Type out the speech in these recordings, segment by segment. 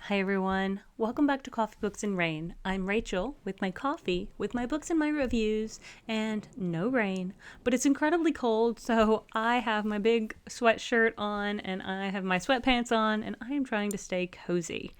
Hi everyone, welcome back to Coffee, Books, and Rain. I'm Rachel with my coffee, with my books and my reviews, and no rain. But it's incredibly cold, so I have my big sweatshirt on and I have my sweatpants on, and I am trying to stay cozy.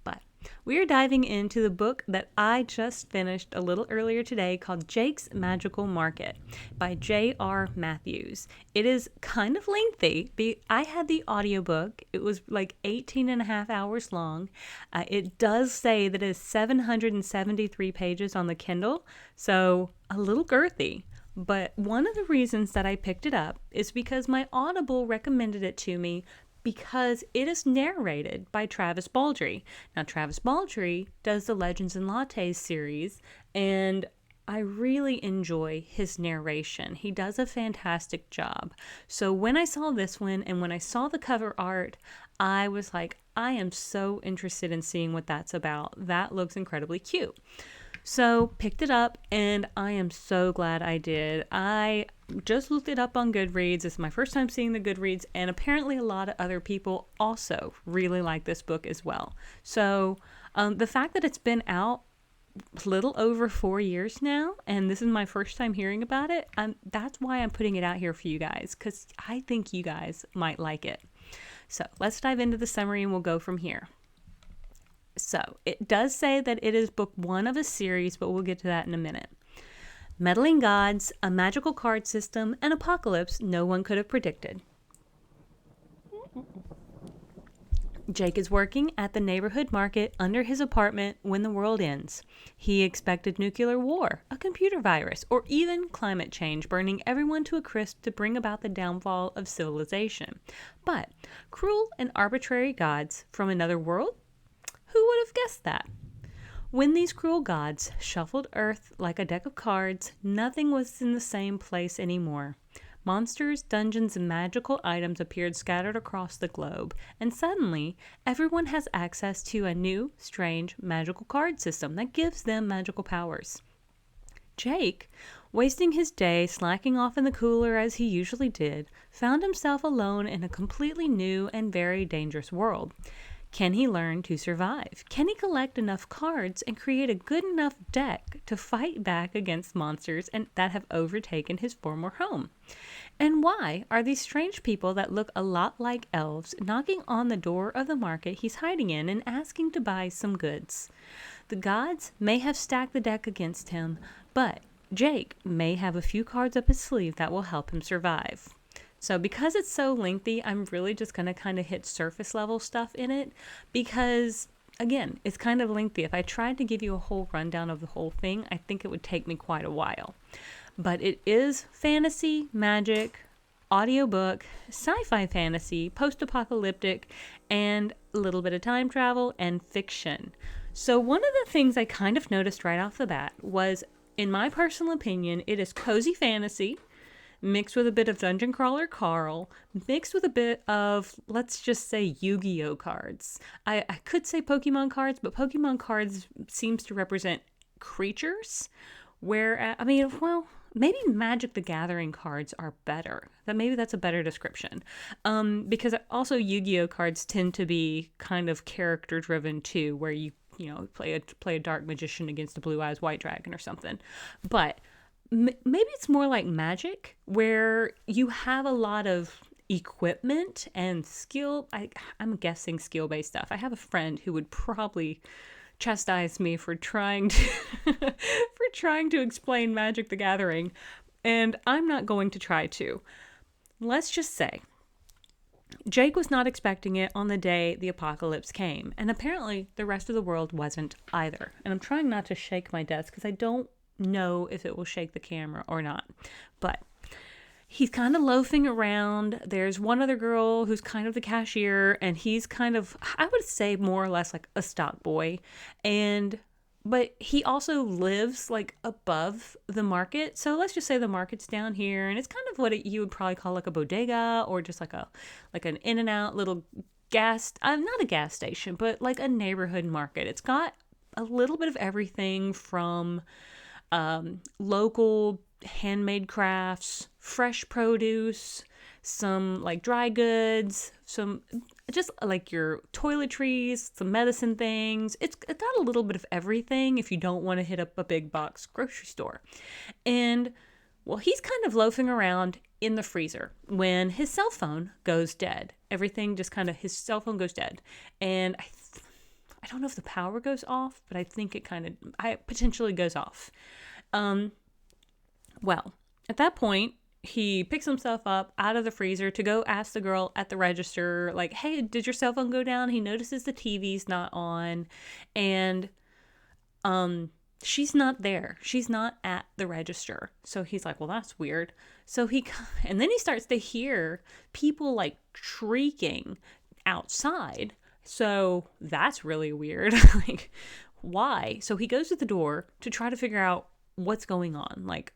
But we are diving into the book that I just finished a little earlier today called Jake's Magical Market by J.R. Mathews. It is kind of lengthy. I had the audiobook. It was like 18 and a half hours long. It does say that it is 773 pages on the Kindle, so a little girthy. But one of the reasons that I picked it up is because my Audible recommended it to me because it is narrated by Travis Baldree. Now, Travis Baldree does the Legends and Lattes series, and I really enjoy his narration. He does a fantastic job. So when I saw this one and when I saw the cover art, I was like, I am so interested in seeing what that's about. That looks incredibly cute. So picked it up, and I am so glad I did. I just looked it up on Goodreads. This is my first time seeing the Goodreads, and apparently a lot of other people also really like this book as well. So the fact that it's been out a little over 4 years now, and this is my first time hearing about it, that's why I'm putting it out here for you guys, because I think you guys might like it. So let's dive into the summary and we'll go from here. So it does say that it is book one of a series, but we'll get to that in a minute. Meddling gods, a magical card system, an apocalypse no one could have predicted. Jake is working at the neighborhood market under his apartment when the world ends. He expected nuclear war, a computer virus, or even climate change burning everyone to a crisp to bring about the downfall of civilization. But cruel and arbitrary gods from another world? Who would have guessed that? When these cruel gods shuffled Earth like a deck of cards, nothing was in the same place anymore. Monsters, dungeons, and magical items appeared scattered across the globe, and suddenly, everyone has access to a new, strange, magical card system that gives them magical powers. Jake, wasting his day slacking off in the cooler as he usually did, found himself alone in a completely new and very dangerous world. Can he learn to survive? Can he collect enough cards and create a good enough deck to fight back against monsters that have overtaken his former home? And why are these strange people that look a lot like elves knocking on the door of the market he's hiding in and asking to buy some goods? The gods may have stacked the deck against him, but Jake may have a few cards up his sleeve that will help him survive. So because it's so lengthy, I'm really just going to kind of hit surface level stuff in it because, again, it's kind of lengthy. If I tried to give you a whole rundown of the whole thing, I think it would take me quite a while. But it is fantasy, magic, audiobook, sci-fi fantasy, post-apocalyptic, and a little bit of time travel and fiction. So one of the things I kind of noticed right off the bat was, in my personal opinion, it is cozy fantasy, mixed with a bit of Dungeon Crawler Carl, mixed with a bit of, let's just say, Yu-Gi-Oh cards. I could say Pokemon cards, but Pokemon cards seems to represent creatures, where, maybe Magic the Gathering cards are better. Maybe that's a better description. Because also Yu-Gi-Oh cards tend to be kind of character-driven too, where you play a dark magician against a blue eyes white dragon or something. But maybe it's more like Magic, where you have a lot of equipment and skill. I'm guessing skill-based stuff. I have a friend who would probably chastise me for trying to for trying to explain Magic the Gathering, and I'm not going to try to. Let's just say Jake was not expecting it on the day the apocalypse came, and apparently the rest of the world wasn't either. And I'm trying not to shake my desk because I don't know if it will shake the camera or not. But he's kind of loafing around. There's one other girl who's kind of the cashier, and he's kind of, I would say, more or less like a stock boy. But he also lives like above the market. So let's just say the market's down here, and it's kind of what you would probably call like a bodega, or just like an in and out little not a gas station, but like a neighborhood market. It's got a little bit of everything from local handmade crafts, fresh produce, some like dry goods, some just like your toiletries, some medicine things. It's got a little bit of everything if you don't want to hit up a big box grocery store. And well, he's kind of loafing around in the freezer when his cell phone goes dead. Everything just kind of, his cell phone goes dead. And I don't know if the power goes off, but I think it potentially goes off. Well, at that point, he picks himself up out of the freezer to go ask the girl at the register, like, hey, did your cell phone go down? He notices the TV's not on, and she's not there. She's not at the register. So he's like, well, that's weird. And then he starts to hear people like shrieking outside. So that's really weird. Like, why? So he goes to the door to try to figure out what's going on, like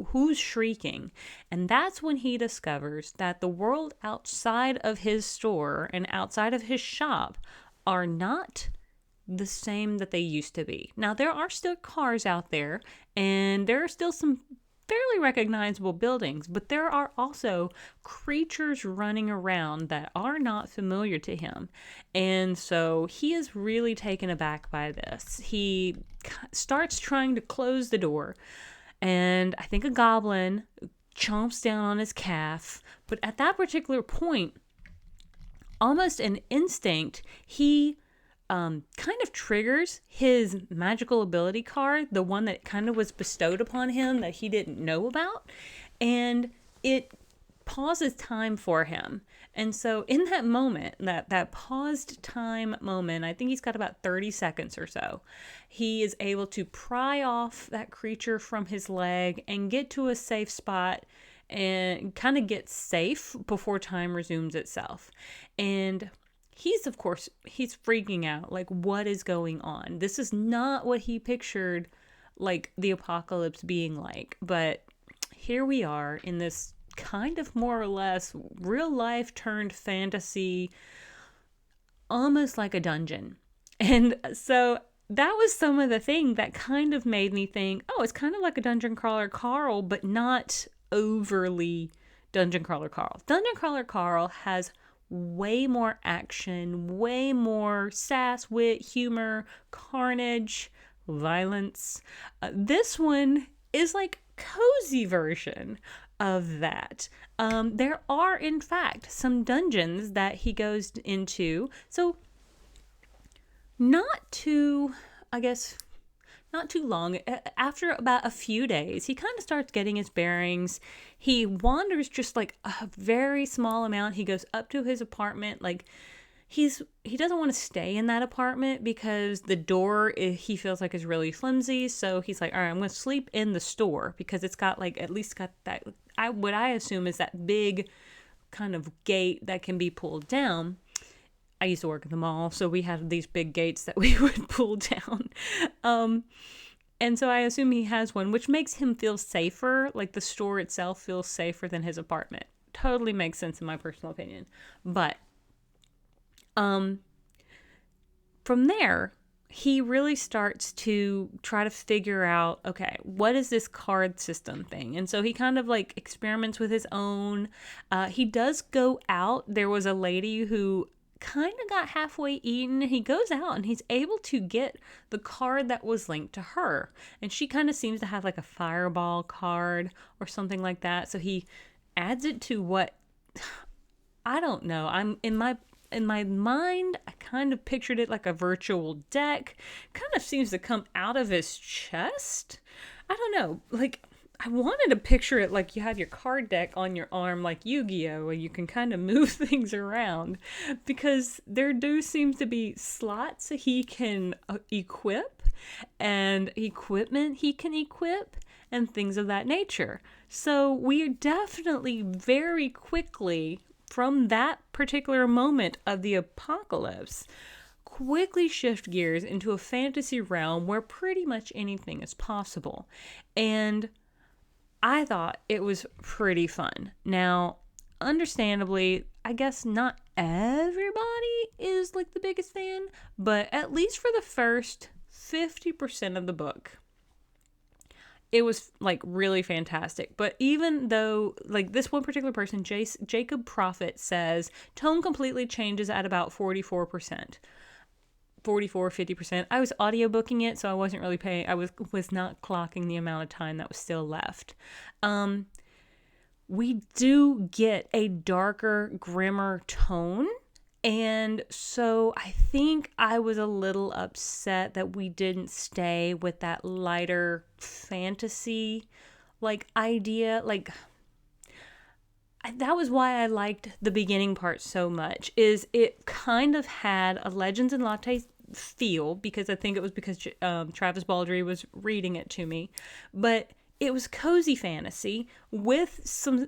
who's shrieking. And that's when he discovers that the world outside of his store and outside of his shop are not the same that they used to be. Now, there are still cars out there, and there are still some fairly recognizable buildings, but there are also creatures running around that are not familiar to him. And so he is really taken aback by this. He starts trying to close the door, and I think a goblin chomps down on his calf. But at that particular point, almost an instinct, he kind of triggers his magical ability card, the one that kind of was bestowed upon him that he didn't know about, and it pauses time for him. And so in that moment, that paused time moment, I think he's got about 30 seconds or so, he is able to pry off that creature from his leg and get to a safe spot and kind of get safe before time resumes itself. And he's freaking out, like, what is going on? This is not what he pictured, like, the apocalypse being like. But here we are in this kind of more or less real life turned fantasy, almost like a dungeon. And so that was some of the thing that kind of made me think, oh, it's kind of like a Dungeon Crawler Carl, but not overly Dungeon Crawler Carl. Dungeon Crawler Carl has way more action, way more sass, wit, humor, carnage, violence. This one is like cozy version of that. There are, in fact, some dungeons that he goes into. So not too long. After about a few days, he kind of starts getting his bearings. He wanders just like a very small amount. He goes up to his apartment. Like he doesn't want to stay in that apartment because the door he feels like is really flimsy. So he's like, all right, I'm going to sleep in the store because it's got like at least got that. What I assume is that big kind of gate that can be pulled down. I used to work at the mall, so we had these big gates that we would pull down. And so I assume he has one, which makes him feel safer. Like the store itself feels safer than his apartment. Totally makes sense in my personal opinion. But from there, he really starts to try to figure out, okay, what is this card system thing? And so he kind of like experiments with his own. He does go out. There was a lady who kind of got halfway eaten. He goes out and he's able to get the card that was linked to her. And she kind of seems to have like a fireball card or something like that. So he adds it to what, I don't know. I'm in my mind, I kind of pictured it like a virtual deck. Kind of seems to come out of his chest. I don't know. Like, I wanted to picture it like you have your card deck on your arm like Yu-Gi-Oh! Where you can kind of move things around. Because there do seem to be slots he can equip and equipment he can equip and things of that nature. So we definitely very quickly, from that particular moment of the apocalypse, quickly shift gears into a fantasy realm where pretty much anything is possible. And I thought it was pretty fun. Now, understandably, I guess not everybody is like the biggest fan, but at least for the first 50% of the book, it was like really fantastic. But even though like this one particular person, Jacob Prophet, says tone completely changes at about 44%. 50%. I was audiobooking it, so I wasn't really paying. I was not clocking the amount of time that was still left. We do get a darker, grimmer tone. And so I think I was a little upset that we didn't stay with that lighter fantasy like idea. Like that was why I liked the beginning part so much, is it kind of had a Legends and Lattes feel, because I think it was because Travis Baldree was reading it to me, but it was cozy fantasy with some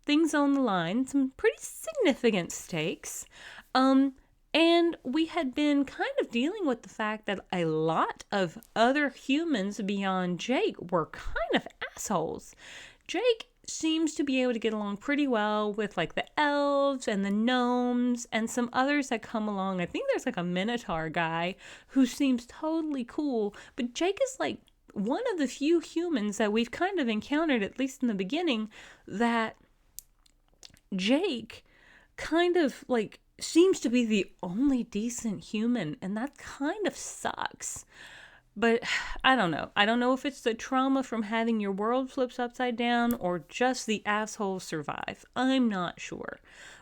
things on the line, some pretty significant stakes. And we had been kind of dealing with the fact that a lot of other humans beyond Jake were kind of assholes. Jake seems to be able to get along pretty well with like the elves and the gnomes and some others that come along. I think there's like a minotaur guy who seems totally cool, but Jake is like one of the few humans that we've kind of encountered, at least in the beginning, that Jake kind of like seems to be the only decent human, and that kind of sucks. But I don't know. I don't know if it's the trauma from having your world flips upside down or just the assholes survive. I'm not sure.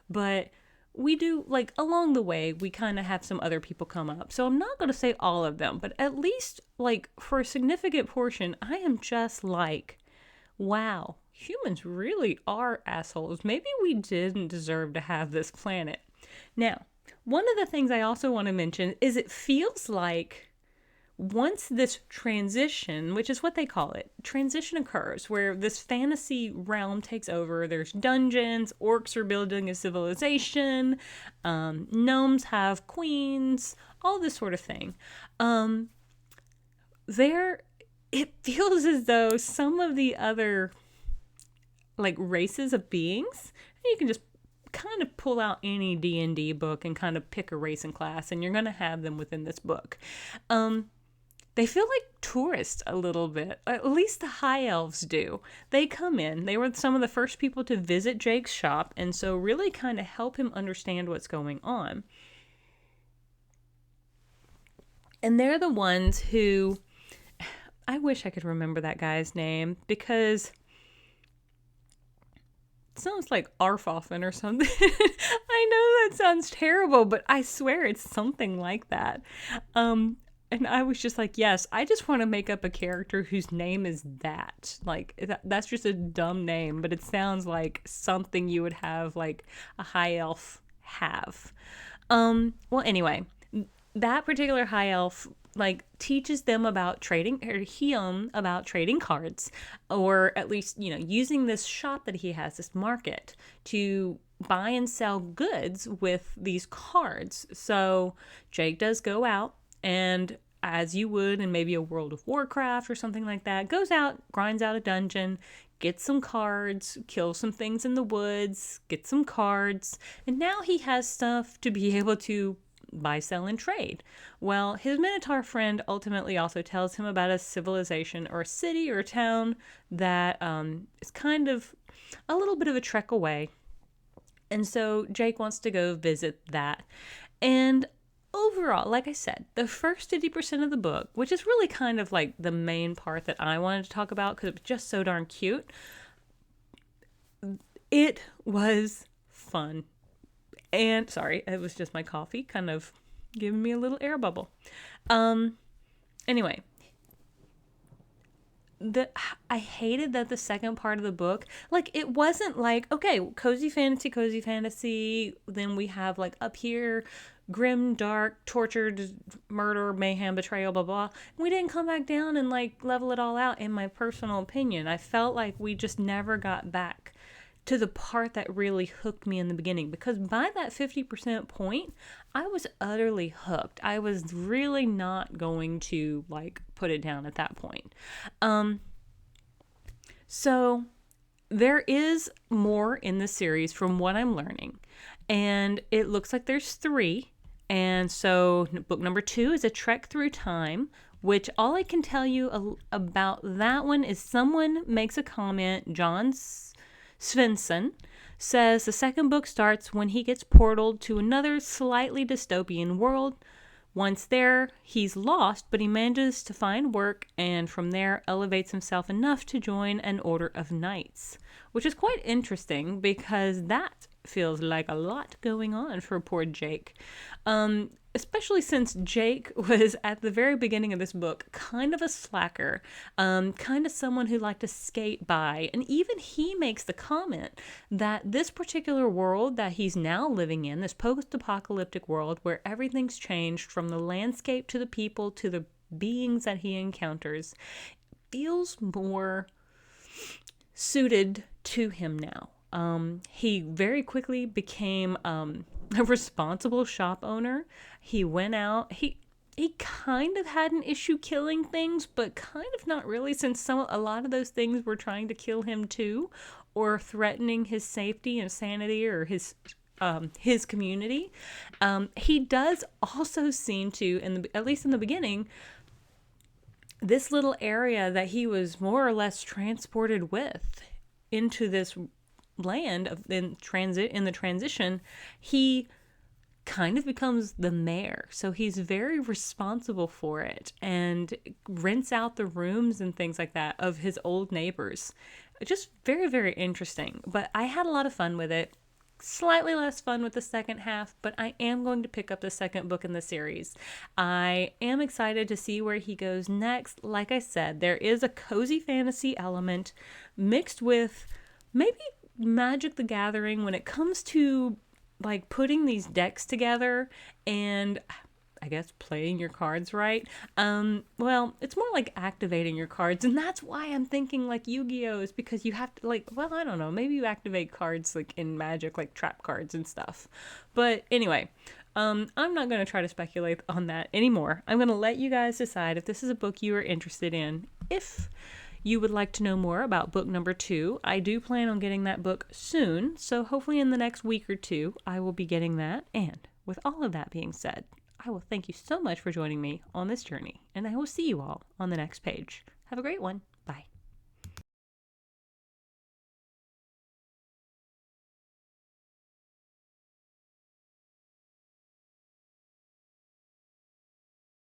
But we do, like, along the way, we kind of have some other people come up. So I'm not going to say all of them, but at least, like, for a significant portion, I am just like, wow, humans really are assholes. Maybe we didn't deserve to have this planet. Now, one of the things I also want to mention is it feels like once this transition, which is what they call it, transition occurs, where this fantasy realm takes over, there's dungeons, orcs are building a civilization, gnomes have queens, all this sort of thing. It feels as though some of the other like races of beings, you can just kind of pull out any D&D book and kind of pick a race and class, and you're going to have them within this book. They feel like tourists a little bit. At least the high elves do. They come in. They were some of the first people to visit Jake's shop, and so really kind of help him understand what's going on. And they're the ones who, I wish I could remember that guy's name, because it sounds like Arfoffen or something. I know that sounds terrible, but I swear it's something like that. And I was just like, yes, I just want to make up a character whose name is that. Like, that's just a dumb name, but it sounds like something you would have, like, a high elf have. Well, anyway, that particular high elf, like, teaches them about trading, or him about trading cards, or at least, you know, using this shop that he has, this market, to buy and sell goods with these cards. So Jake does go out, and as you would in maybe a World of Warcraft or something like that, goes out, grinds out a dungeon, gets some cards, kills some things in the woods, gets some cards, and now he has stuff to be able to buy, sell, and trade. Well, his Minotaur friend ultimately also tells him about a civilization or a city or a town that is kind of a little bit of a trek away. And so Jake wants to go visit that. And overall, like I said, the first 50% of the book, which is really kind of like the main part that I wanted to talk about because it was just so darn cute, it was fun. And, sorry, it was just my coffee kind of giving me a little air bubble. Anyway, I hated that the second part of the book, like, it wasn't like, okay, cozy fantasy, then we have, like, up here, grim, dark, tortured, murder, mayhem, betrayal, blah, blah. We didn't come back down and, like, level it all out, in my personal opinion. I felt like we just never got back to the part that really hooked me in the beginning, because by that 50% point, I was utterly hooked. I was really not going to, like, put it down at that point. So there is more in the series from what I'm learning, and it looks like there's 3. And so book number 2 is a trek through time which all I can tell you about that one is someone makes a comment. John Svensson says the second book starts when he gets portaled to another slightly dystopian world. Once there, he's lost, but he manages to find work and from there elevates himself enough to join an order of knights, which is quite interesting because that feels like a lot going on for poor Jake. Especially since Jake was at the very beginning of this book kind of a slacker, kind of someone who liked to skate by. And even he makes the comment that this particular world that he's now living in, this post-apocalyptic world where everything's changed from the landscape to the people to the beings that he encounters, feels more suited to him now. He very quickly became a responsible shop owner. He went out. He kind of had an issue killing things, but kind of not really, since a lot of those things were trying to kill him too, or threatening his safety and sanity or his community. He does also seem to, at least in the beginning, this little area that he was more or less transported with into this land in the transition, he kind of becomes the mayor. So he's very responsible for it and rents out the rooms and things like that of his old neighbors. Just very, very interesting. But I had a lot of fun with it. Slightly less fun with the second half, but I am going to pick up the second book in the series. I am excited to see where he goes next. Like I said, there is a cozy fantasy element mixed with maybe Magic the Gathering when it comes to like putting these decks together and I guess playing your cards right. Well, it's more like activating your cards, and that's why I'm thinking like Yu-Gi-Oh! Is because you have to I don't know, maybe you activate cards like in Magic, like trap cards and stuff. But anyway, I'm not going to try to speculate on that anymore. I'm going to let you guys decide if this is a book you are interested in. If you would like to know more about book number 2, I do plan on getting that book soon, so hopefully in the next week or two, I will be getting that. And with all of that being said, I will thank you so much for joining me on this journey, and I will see you all on the next page. Have a great one.